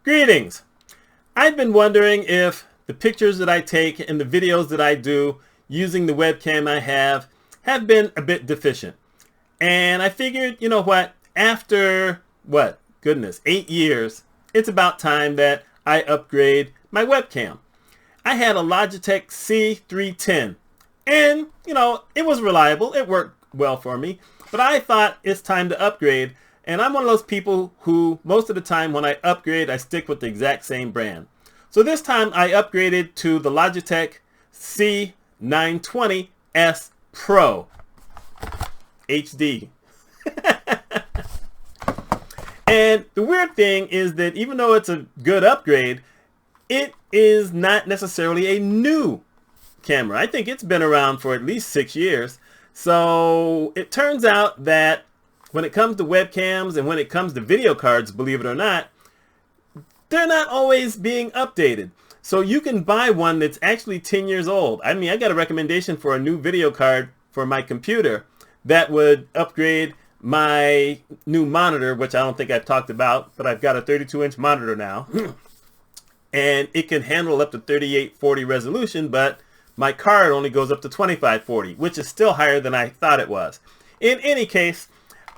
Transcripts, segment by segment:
Greetings! I've been wondering if the pictures that I take and the videos that I do using the webcam I have been a bit deficient. And I figured, you know what, after, 8 years, it's about time that I upgrade my webcam. I had a Logitech C920 and, it was reliable. It worked well for me. But I thought it's time to upgrade. And I'm one of those people who, most of the time when I upgrade, I stick with the exact same brand. So this time I upgraded to the Logitech C920S Pro HD. And the weird thing is that even though it's a good upgrade, it is not necessarily a new camera. I think it's been around for at least 6 years. So it turns out that when it comes to webcams and when it comes to video cards, believe it or not, they're not always being updated. So you can buy one that's actually 10 years old. I mean, I got a recommendation for a new video card for my computer that would upgrade my new monitor, which I don't think I've talked about, but I've got a 32-inch monitor now. And it can handle up to 3840 resolution, but my card only goes up to 2540, which is still higher than I thought it was. In any case,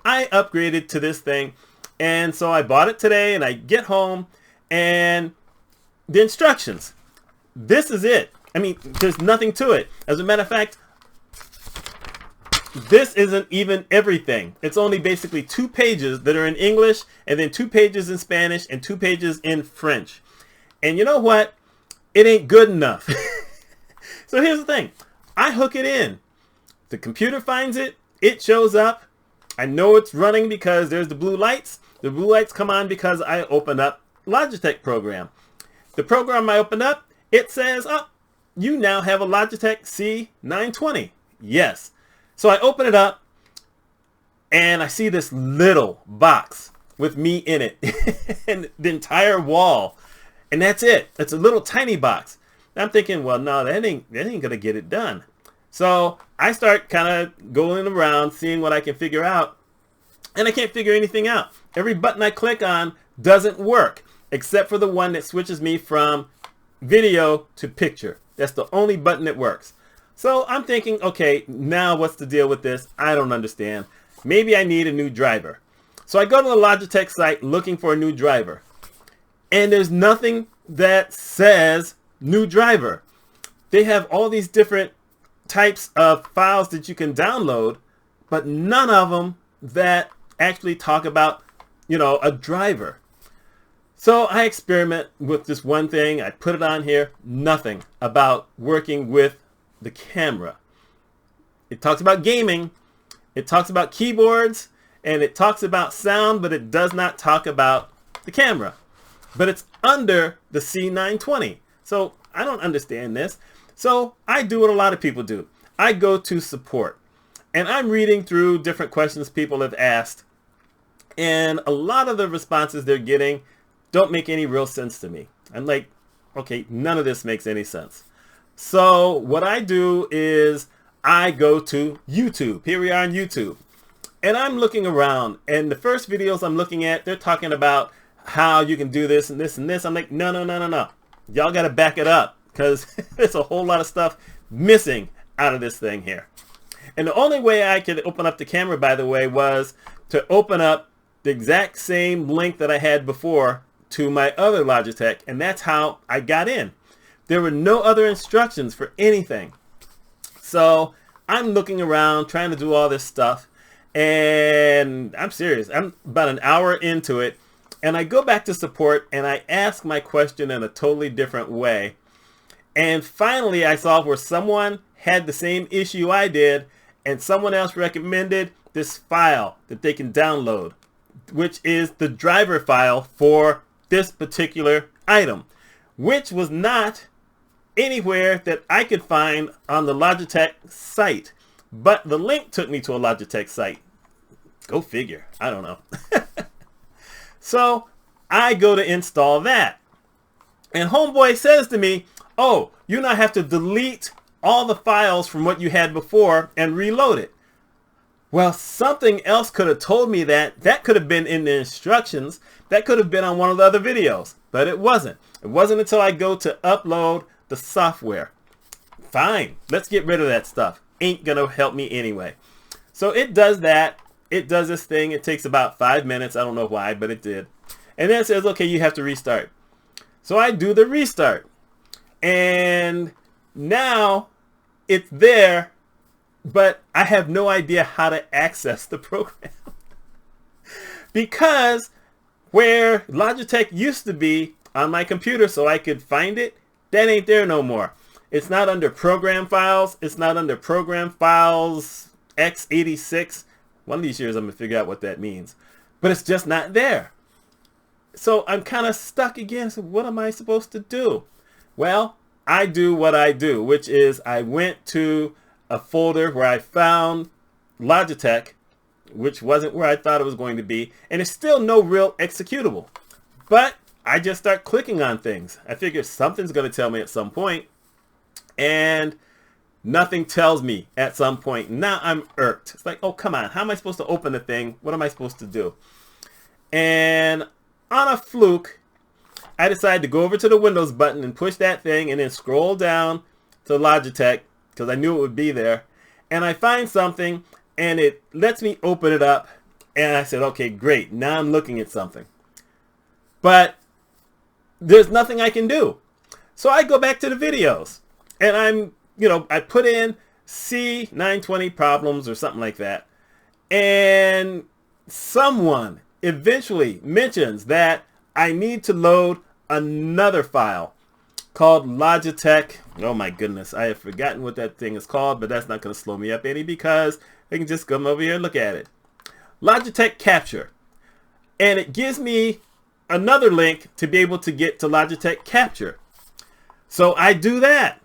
I upgraded to this thing, and so I bought it today, and I get home, and the instructions. This is it. I mean, there's nothing to it. As a matter of fact, this isn't even everything. It's only basically 2 pages that are in English, and then 2 pages in Spanish, and 2 pages in French. And you know what? It ain't good enough. So here's the thing. I hook it in. The computer finds it. It shows up. I know it's running because there's the blue lights. The blue lights come on because I open up Logitech program. The program I open up, it says, oh, you now have a Logitech C920. Yes. So I open it up and I see this little box with me in it and the entire wall. And that's it. It's a little tiny box. And I'm thinking, well, no, that ain't going to get it done. So I start kind of going around, seeing what I can figure out. And I can't figure anything out. Every button I click on doesn't work, except for the one that switches me from video to picture. That's the only button that works. So I'm thinking, okay, now what's the deal with this? I don't understand. Maybe I need a new driver. So I go to the Logitech site looking for a new driver. And there's nothing that says new driver. They have all these different types of files that you can download, but none of them that actually talk about, a driver. So I experiment with this one thing. I put it on here. Nothing about working with the camera. It talks about gaming. It talks about keyboards. And it talks about sound, but it does not talk about the camera. But it's under the C920. So I don't understand this. So I do what a lot of people do. I go to support. And I'm reading through different questions people have asked. And a lot of the responses they're getting don't make any real sense to me. I'm like, okay, none of this makes any sense. So what I do is I go to YouTube. Here we are on YouTube. And I'm looking around. And the first videos I'm looking at, they're talking about how you can do this and this and this. I'm like, no. Y'all got to back it up because there's a whole lot of stuff missing out of this thing here. And the only way I could open up the camera, by the way, was to open up the exact same link that I had before to my other Logitech. And that's how I got in. There were no other instructions for anything. So I'm looking around trying to do all this stuff. And I'm serious. I'm about an hour into it. And I go back to support and I ask my question in a totally different way. And finally I saw where someone had the same issue I did and someone else recommended this file that they can download, which is the driver file for this particular item, which was not anywhere that I could find on the Logitech site. But the link took me to a Logitech site. Go figure. I don't know. So I go to install that. And homeboy says to me, oh, you now have to delete all the files from what you had before and reload it. Well, something else could have told me that. That could have been in the instructions. That could have been on one of the other videos, but it wasn't. It wasn't until I go to upload the software. Fine, let's get rid of that stuff. Ain't gonna help me anyway. So it does that. It does this thing. It takes about 5 minutes. I don't know why, but it did. And then it says, okay, you have to restart. So I do the restart. And now it's there, but I have no idea how to access the program. Because where Logitech used to be on my computer so I could find it, that ain't there no more. It's not under program files. It's not under program files x86. One of these years I'm going to figure out what that means. But it's just not there. So I'm kind of stuck again. So what am I supposed to do? Well, I do what I do, which is I went to a folder where I found Logitech, which wasn't where I thought it was going to be. And it's still no real executable. But I just start clicking on things. I figure something's going to tell me at some point. And nothing tells me at some point. Now I'm irked. It's like, oh, come on. How am I supposed to open the thing? What am I supposed to do? And on a fluke, I decided to go over to the Windows button and push that thing and then scroll down to Logitech because I knew it would be there. And I find something and it lets me open it up. And I said, okay, great. Now I'm looking at something. But there's nothing I can do. So I go back to the videos and I put in C920 problems or something like that. And someone eventually mentions that I need to load another file called Logitech. Oh my goodness, I have forgotten what that thing is called, but that's not going to slow me up any because I can just come over here and look at it. Logitech Capture. And it gives me another link to be able to get to Logitech Capture. So I do that.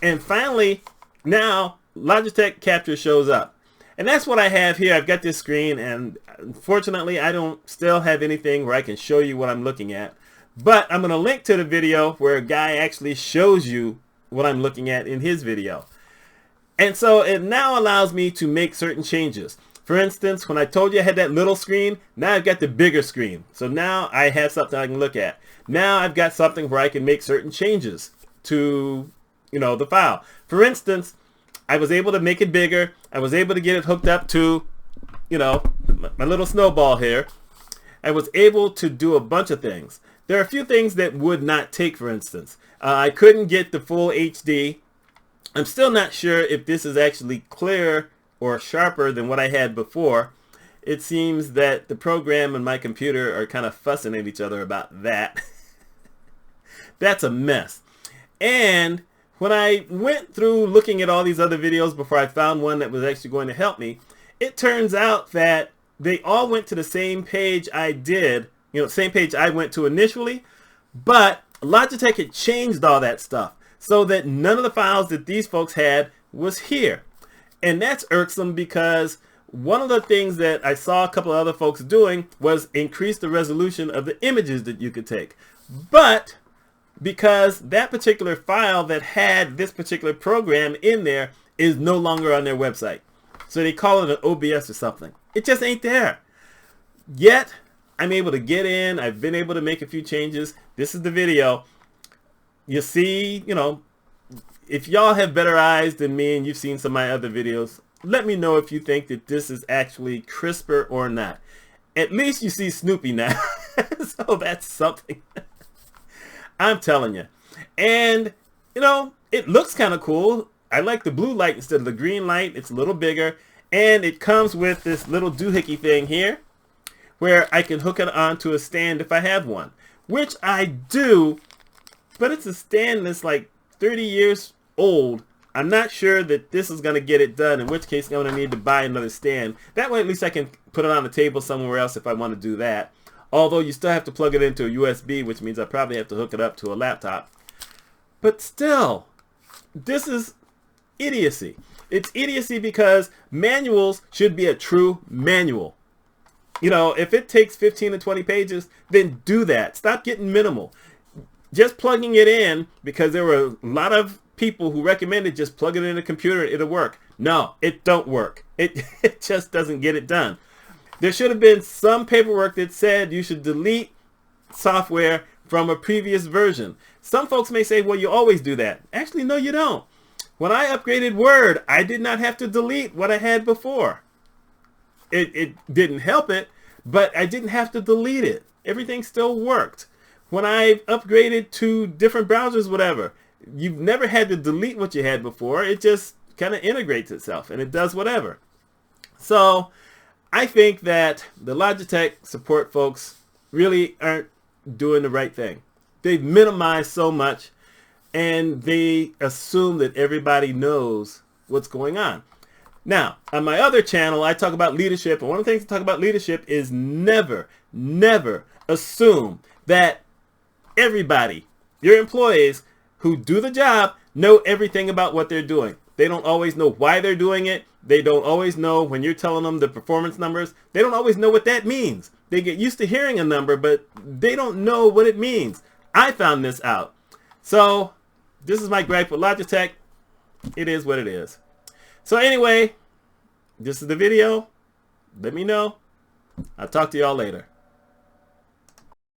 And finally, now Logitech Capture shows up. And that's what I have here. I've got this screen, and unfortunately, I don't still have anything where I can show you what I'm looking at. But I'm going to link to the video where a guy actually shows you what I'm looking at in his video. And so it now allows me to make certain changes. For instance, when I told you I had that little screen, now I've got the bigger screen. So now I have something I can look at. Now I've got something where I can make certain changes to, the file. For instance, I was able to make it bigger. I was able to get it hooked up to, my little snowball here. I was able to do a bunch of things. There are a few things that would not take, for instance. I couldn't get the full HD. I'm still not sure if this is actually clearer or sharper than what I had before. It seems that the program and my computer are kind of fussing at each other about that. That's a mess. And when I went through looking at all these other videos before I found one that was actually going to help me, it turns out that they all went to the same page I did, same page I went to initially, but Logitech had changed all that stuff so that none of the files that these folks had was here. And that's irksome because one of the things that I saw a couple of other folks doing was increase the resolution of the images that you could take. But because that particular file that had this particular program in there is no longer on their website. So they call it an OBS or something. It just ain't there. Yet, I'm able to get in. I've been able to make a few changes. This is the video. You see, if y'all have better eyes than me and you've seen some of my other videos, let me know if you think that this is actually crisper or not. At least you see Snoopy now. So that's something. I'm telling you. And, it looks kind of cool. I like the blue light instead of the green light. It's a little bigger. And it comes with this little doohickey thing here where I can hook it onto a stand if I have one, which I do, but it's a stand that's like 30 years old. I'm not sure that this is going to get it done, in which case I'm going to need to buy another stand. That way at least I can put it on the table somewhere else if I want to do that. Although you still have to plug it into a USB, which means I probably have to hook it up to a laptop. But still, this is idiocy. It's idiocy because manuals should be a true manual. If it takes 15 to 20 pages, then do that. Stop getting minimal. Just plugging it in, because there were a lot of people who recommended just plug it in a computer, it'll work. No, it don't work. It just doesn't get it done. There should have been some paperwork that said you should delete software from a previous version. Some folks may say, well, you always do that. Actually, no, you don't. When I upgraded Word, I did not have to delete what I had before. It didn't help it, but I didn't have to delete it. Everything still worked. When I upgraded to different browsers, whatever, you've never had to delete what you had before. It just kind of integrates itself and it does whatever. So I think that the Logitech support folks really aren't doing the right thing. They've minimized so much and they assume that everybody knows what's going on. Now, on my other channel, I talk about leadership, and one of the things to talk about leadership is never assume that everybody, your employees who do the job, know everything about what they're doing. They don't always know why they're doing it. They don't always know when you're telling them the performance numbers. They don't always know what that means. They get used to hearing a number, but they don't know what it means. I found this out. So this is my gripe with Logitech. It is what it is. So anyway, this is the video. Let me know. I'll talk to y'all later.